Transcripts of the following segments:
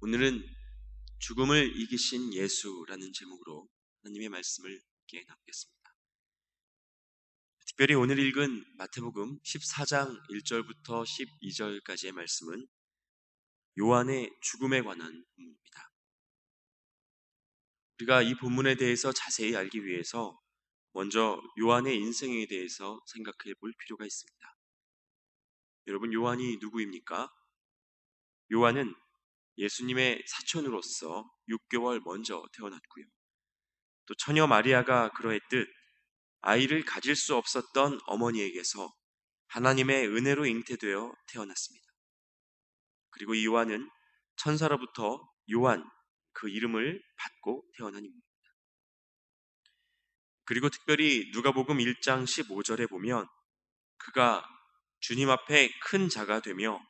오늘은 죽음을 이기신 예수라는 제목으로 하나님의 말씀을 함께 나누겠습니다. 특별히 오늘 읽은 마태복음 14장 1절부터 12절까지의 말씀은 요한의 죽음에 관한 본문입니다. 우리가 이 본문에 대해서 자세히 알기 위해서 먼저 요한의 인생에 대해서 생각해 볼 필요가 있습니다. 여러분, 요한이 누구입니까? 요한은 예수님의 사촌으로서 6개월 먼저 태어났고요. 또 처녀 마리아가 그러했듯 아이를 가질 수 없었던 어머니에게서 하나님의 은혜로 잉태되어 태어났습니다. 그리고 이 요한은 천사로부터 요한, 그 이름을 받고 태어난 인물입니다. 그리고 특별히 누가복음 1장 15절에 보면 그가 주님 앞에 큰 자가 되며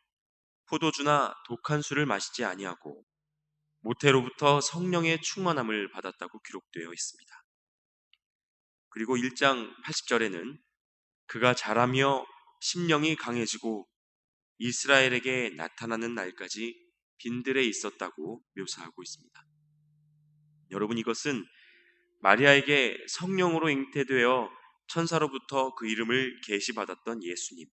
포도주나 독한 술을 마시지 아니하고 모태로부터 성령의 충만함을 받았다고 기록되어 있습니다. 그리고 1장 80절에는 그가 자라며 심령이 강해지고 이스라엘에게 나타나는 날까지 빈들에 있었다고 묘사하고 있습니다. 여러분, 이것은 마리아에게 성령으로 잉태되어 천사로부터 그 이름을 계시받았던 예수님,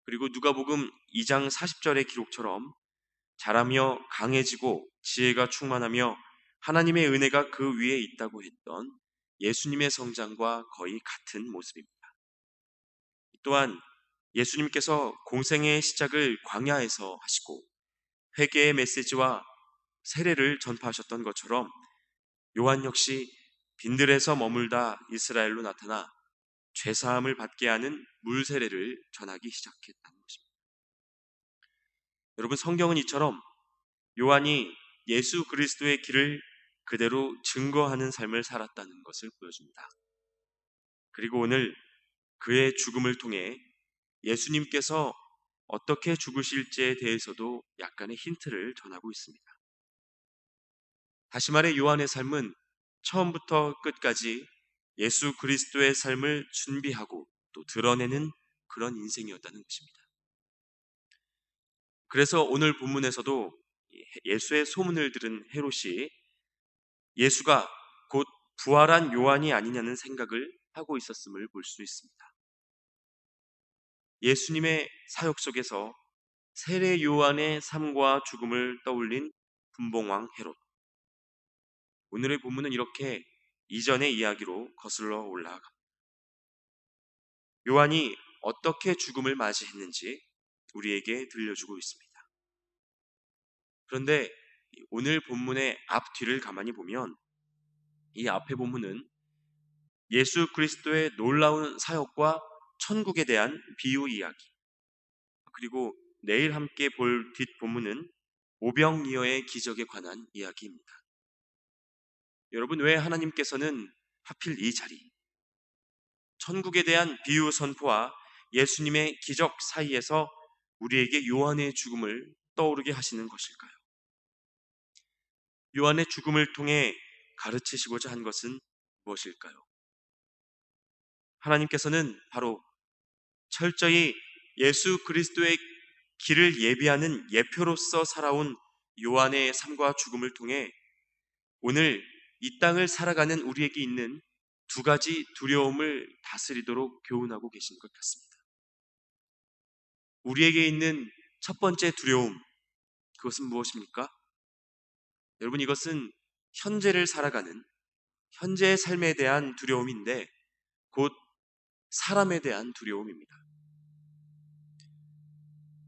그리고 누가복음 2장 40절의 기록처럼 자라며 강해지고 지혜가 충만하며 하나님의 은혜가 그 위에 있다고 했던 예수님의 성장과 거의 같은 모습입니다. 또한 예수님께서 공생의 시작을 광야에서 하시고 회개의 메시지와 세례를 전파하셨던 것처럼 요한 역시 빈들에서 머물다 이스라엘로 나타나 죄사함을 받게 하는 물 세례를 전하기 시작했다는 것입니다. 여러분, 성경은 이처럼 요한이 예수 그리스도의 길을 그대로 증거하는 삶을 살았다는 것을 보여줍니다. 그리고 오늘 그의 죽음을 통해 예수님께서 어떻게 죽으실지에 대해서도 약간의 힌트를 전하고 있습니다. 다시 말해 요한의 삶은 처음부터 끝까지 예수 그리스도의 삶을 준비하고 또 드러내는 그런 인생이었다는 것입니다. 그래서 오늘 본문에서도 예수의 소문을 들은 헤롯이 예수가 곧 부활한 요한이 아니냐는 생각을 하고 있었음을 볼 수 있습니다. 예수님의 사역 속에서 세례 요한의 삶과 죽음을 떠올린 분봉왕 헤롯. 오늘의 본문은 이렇게 이전의 이야기로 거슬러 올라갑니다. 요한이 어떻게 죽음을 맞이했는지 우리에게 들려주고 있습니다. 그런데 오늘 본문의 앞뒤를 가만히 보면 이 앞의 본문은 예수 그리스도의 놀라운 사역과 천국에 대한 비유 이야기, 그리고 내일 함께 볼 뒷본문은 오병이어의 기적에 관한 이야기입니다. 여러분, 왜 하나님께서는 하필 이 자리, 천국에 대한 비유 선포와 예수님의 기적 사이에서 우리에게 요한의 죽음을 떠오르게 하시는 것일까요? 요한의 죽음을 통해 가르치시고자 한 것은 무엇일까요? 하나님께서는 바로 철저히 예수 그리스도의 길을 예비하는 예표로서 살아온 요한의 삶과 죽음을 통해 오늘 이 땅을 살아가는 우리에게 있는 두 가지 두려움을 다스리도록 교훈하고 계신 것 같습니다. 우리에게 있는 첫 번째 두려움, 그것은 무엇입니까? 여러분, 이것은 현재를 살아가는 현재의 삶에 대한 두려움인데 곧 사람에 대한 두려움입니다.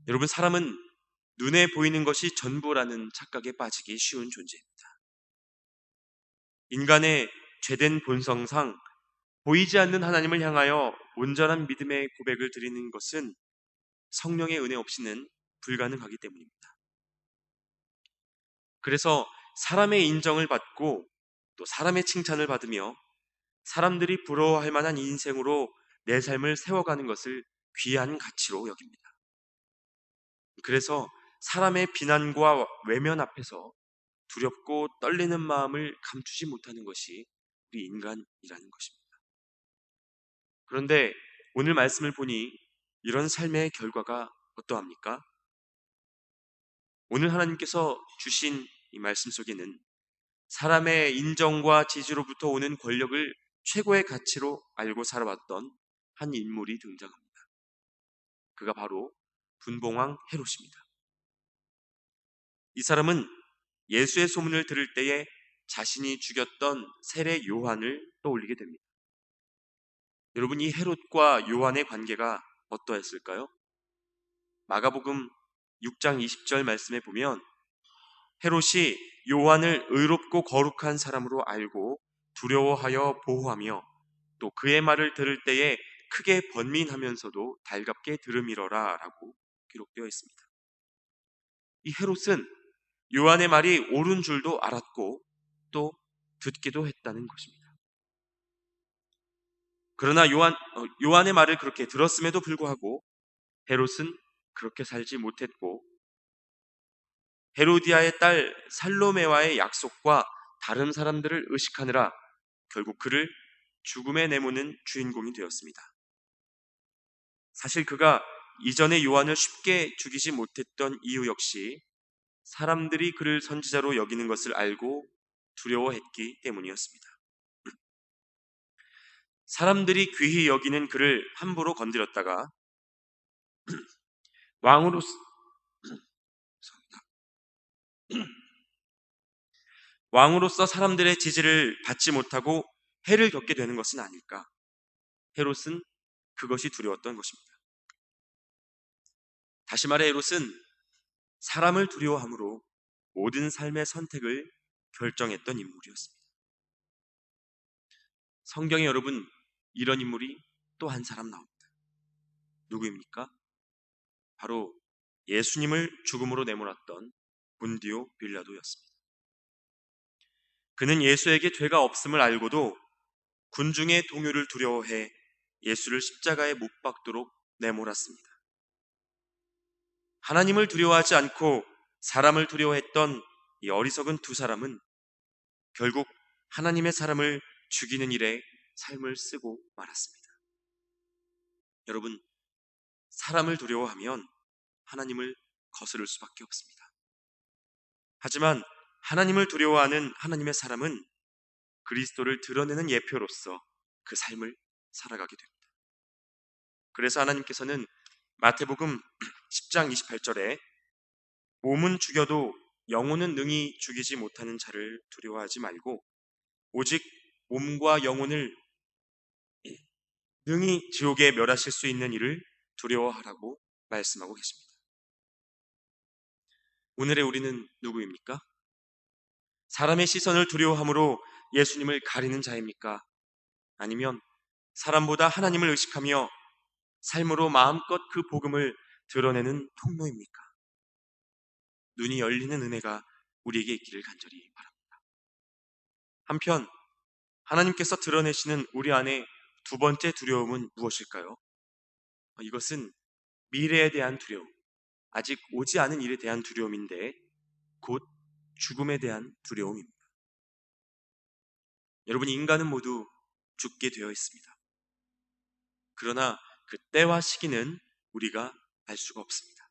여러분, 사람은 눈에 보이는 것이 전부라는 착각에 빠지기 쉬운 존재입니다. 인간의 죄된 본성상 보이지 않는 하나님을 향하여 온전한 믿음의 고백을 드리는 것은 성령의 은혜 없이는 불가능하기 때문입니다. 그래서 사람의 인정을 받고 또 사람의 칭찬을 받으며 사람들이 부러워할 만한 인생으로 내 삶을 세워가는 것을 귀한 가치로 여깁니다. 그래서 사람의 비난과 외면 앞에서 두렵고 떨리는 마음을 감추지 못하는 것이 우리 인간이라는 것입니다. 그런데 오늘 말씀을 보니 이런 삶의 결과가 어떠합니까? 오늘 하나님께서 주신 이 말씀 속에는 사람의 인정과 지지로부터 오는 권력을 최고의 가치로 알고 살아왔던 한 인물이 등장합니다. 그가 바로 분봉왕 헤롯입니다. 이 사람은 예수의 소문을 들을 때에 자신이 죽였던 세례 요한을 떠올리게 됩니다. 여러분, 이 헤롯과 요한의 관계가 어떠했을까요? 마가복음 6장 20절 말씀에 보면 헤롯이 요한을 의롭고 거룩한 사람으로 알고 두려워하여 보호하며 또 그의 말을 들을 때에 크게 번민하면서도 달갑게 들음이러라 라고 기록되어 있습니다. 이 헤롯은 요한의 말이 옳은 줄도 알았고 또 듣기도 했다는 것입니다. 그러나 요한의 말을 그렇게 들었음에도 불구하고 헤롯은 그렇게 살지 못했고 헤로디아의 딸 살로메와의 약속과 다른 사람들을 의식하느라 결국 그를 죽음에 내모는 주인공이 되었습니다. 사실 그가 이전에 요한을 쉽게 죽이지 못했던 이유 역시 사람들이 그를 선지자로 여기는 것을 알고 두려워했기 때문이었습니다. 사람들이 귀히 여기는 그를 함부로 건드렸다가 왕으로서 왕으로서 사람들의 지지를 받지 못하고 해를 겪게 되는 것은 아닐까? 헤롯은 그것이 두려웠던 것입니다. 다시 말해 헤롯은 사람을 두려워함으로 모든 삶의 선택을 결정했던 인물이었습니다. 성경에 여러분 이런 인물이 또 한 사람 나옵니다. 누구입니까? 바로 예수님을 죽음으로 내몰았던 본디오 빌라도였습니다. 그는 예수에게 죄가 없음을 알고도 군중의 동요를 두려워해 예수를 십자가에 못 박도록 내몰았습니다. 하나님을 두려워하지 않고 사람을 두려워했던 이 어리석은 두 사람은 결국 하나님의 사람을 죽이는 일에 삶을 쓰고 말았습니다. 여러분, 사람을 두려워하면 하나님을 거스를 수밖에 없습니다. 하지만 하나님을 두려워하는 하나님의 사람은 그리스도를 드러내는 예표로서 그 삶을 살아가게 됩니다. 그래서 하나님께서는 마태복음 10장 28절에 몸은 죽여도 영혼은 능히 죽이지 못하는 자를 두려워하지 말고 오직 몸과 영혼을 능히 지옥에 멸하실 수 있는 이를 두려워하라고 말씀하고 계십니다. 오늘의 우리는 누구입니까? 사람의 시선을 두려워함으로 예수님을 가리는 자입니까? 아니면 사람보다 하나님을 의식하며 삶으로 마음껏 그 복음을 드러내는 통로입니까? 눈이 열리는 은혜가 우리에게 있기를 간절히 바랍니다. 한편 하나님께서 드러내시는 우리 안에 두 번째 두려움은 무엇일까요? 이것은 미래에 대한 두려움, 아직 오지 않은 일에 대한 두려움인데 곧 죽음에 대한 두려움입니다. 여러분, 인간은 모두 죽게 되어 있습니다. 그러나 그 때와 시기는 우리가 알 수가 없습니다.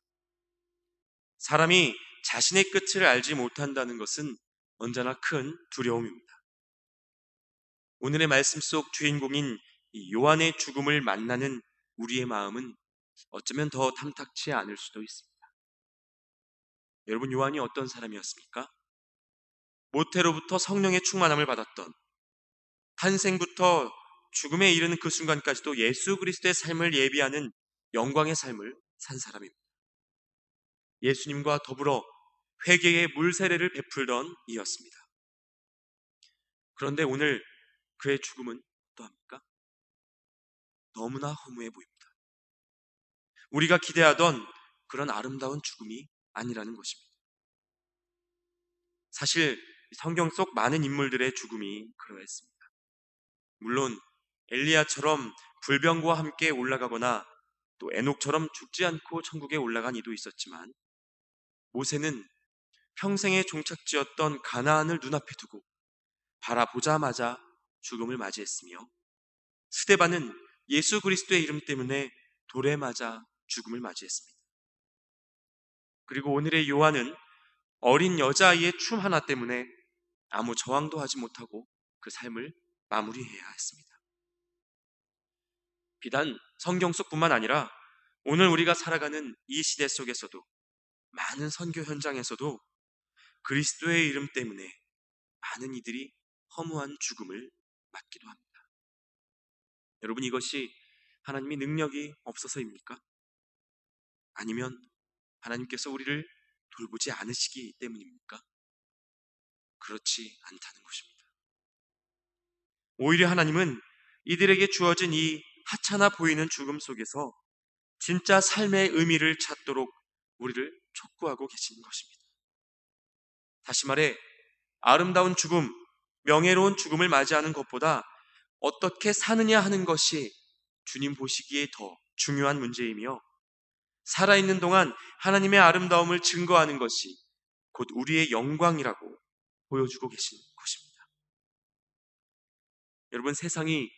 사람이 자신의 끝을 알지 못한다는 것은 언제나 큰 두려움입니다. 오늘의 말씀 속 주인공인 이 요한의 죽음을 만나는 우리의 마음은 어쩌면 더 탐탁치 않을 수도 있습니다. 여러분, 요한이 어떤 사람이었습니까? 모태로부터 성령의 충만함을 받았던, 탄생부터 죽음에 이르는 그 순간까지도 예수 그리스도의 삶을 예비하는 영광의 삶을 산 사람입니다. 예수님과 더불어 회개의 물세례를 베풀던 이였습니다. 그런데 오늘 그의 죽음은 어떠합니까? 너무나 허무해 보입니다. 우리가 기대하던 그런 아름다운 죽음이 아니라는 것입니다. 사실 성경 속 많은 인물들의 죽음이 그러했습니다. 물론 엘리야처럼 불병과 함께 올라가거나 또 에녹처럼 죽지 않고 천국에 올라간 이도 있었지만 모세는 평생의 종착지였던 가나안을 눈앞에 두고 바라보자마자 죽음을 맞이했으며 스데반은 예수 그리스도의 이름 때문에 돌에 맞아 죽음을 맞이했습니다. 그리고 오늘의 요한은 어린 여자아이의 춤 하나 때문에 아무 저항도 하지 못하고 그 삶을 마무리해야 했습니다. 비단 성경 속뿐만 아니라 오늘 우리가 살아가는 이 시대 속에서도 많은 선교 현장에서도 그리스도의 이름 때문에 많은 이들이 허무한 죽음을 맞기도 합니다. 여러분, 이것이 하나님의 능력이 없어서입니까? 아니면 하나님께서 우리를 돌보지 않으시기 때문입니까? 그렇지 않다는 것입니다. 오히려 하나님은 이들에게 주어진 이 하찮아 보이는 죽음 속에서 진짜 삶의 의미를 찾도록 우리를 촉구하고 계신 것입니다. 다시 말해, 아름다운 죽음, 명예로운 죽음을 맞이하는 것보다 어떻게 사느냐 하는 것이 주님 보시기에 더 중요한 문제이며, 살아있는 동안 하나님의 아름다움을 증거하는 것이 곧 우리의 영광이라고 보여주고 계신 것입니다. 여러분, 세상이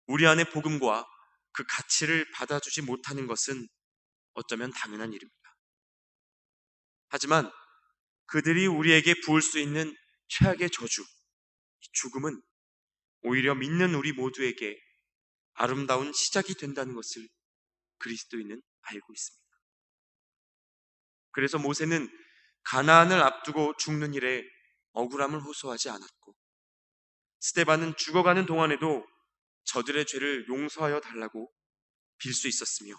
우리 안의 복음과 그 가치를 받아주지 못하는 것은 어쩌면 당연한 일입니다. 하지만 그들이 우리에게 부을 수 있는 최악의 저주, 죽음은 오히려 믿는 우리 모두에게 아름다운 시작이 된다는 것을 그리스도인은 알고 있습니다. 그래서 모세는 가나안을 앞두고 죽는 일에 억울함을 호소하지 않았고, 스데반은 죽어가는 동안에도 저들의 죄를 용서하여 달라고 빌 수 있었으며,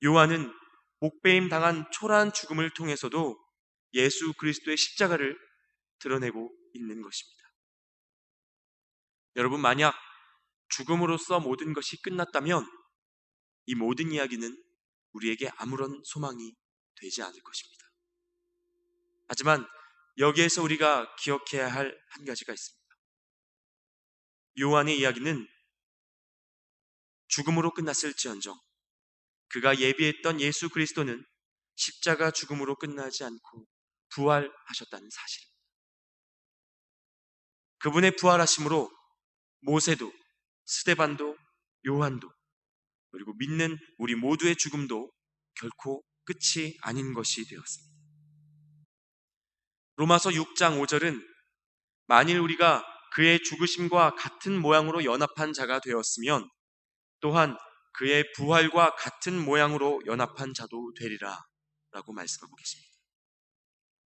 요한은 목배임 당한 초라한 죽음을 통해서도 예수 그리스도의 십자가를 드러내고 있는 것입니다. 여러분, 만약 죽음으로써 모든 것이 끝났다면 이 모든 이야기는 우리에게 아무런 소망이 되지 않을 것입니다. 하지만 여기에서 우리가 기억해야 할 한 가지가 있습니다. 요한의 이야기는 죽음으로 끝났을지언정 그가 예비했던 예수 그리스도는 십자가 죽음으로 끝나지 않고 부활하셨다는 사실입니다. 그분의 부활하심으로 모세도, 스데반도, 요한도, 그리고 믿는 우리 모두의 죽음도 결코 끝이 아닌 것이 되었습니다. 로마서 6장 5절은 만일 우리가 그의 죽으심과 같은 모양으로 연합한 자가 되었으면 또한 그의 부활과 같은 모양으로 연합한 자도 되리라 라고 말씀하고 계십니다.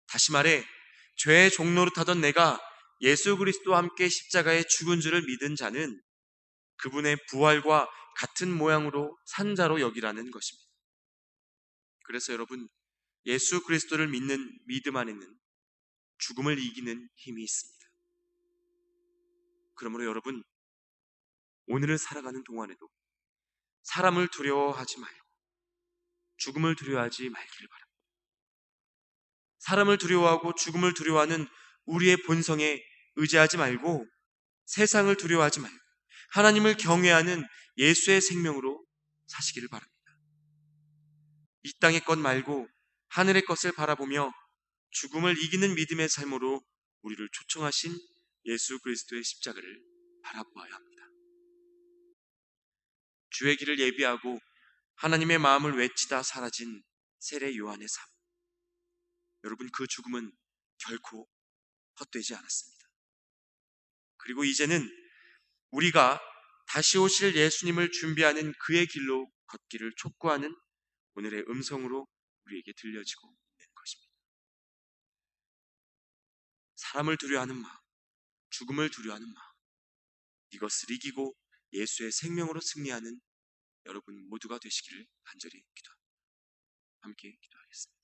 다시 말해, 죄의 종노릇하던 내가 예수 그리스도와 함께 십자가에 죽은 줄을 믿은 자는 그분의 부활과 같은 모양으로 산 자로 여기라는 것입니다. 그래서 여러분, 예수 그리스도를 믿는 믿음 안에는 죽음을 이기는 힘이 있습니다. 그러므로 여러분, 오늘을 살아가는 동안에도 사람을 두려워하지 말고 죽음을 두려워하지 말기를 바랍니다. 사람을 두려워하고 죽음을 두려워하는 우리의 본성에 의지하지 말고 세상을 두려워하지 말고 하나님을 경외하는 예수의 생명으로 사시기를 바랍니다. 이 땅의 것 말고 하늘의 것을 바라보며 죽음을 이기는 믿음의 삶으로 우리를 초청하신 예수 그리스도의 십자가를 바라보아야 합니다. 주의 길을 예비하고 하나님의 마음을 외치다 사라진 세례 요한의 삶, 여러분, 그 죽음은 결코 헛되지 않았습니다. 그리고 이제는 우리가 다시 오실 예수님을 준비하는 그의 길로 걷기를 촉구하는 오늘의 음성으로 우리에게 들려지고 있는 것입니다. 사람을 두려워하는 마음, 죽음을 두려워하는 마음, 이것을 이기고 예수의 생명으로 승리하는 여러분 모두가 되시기를 간절히 기도합니다. 함께 기도하겠습니다.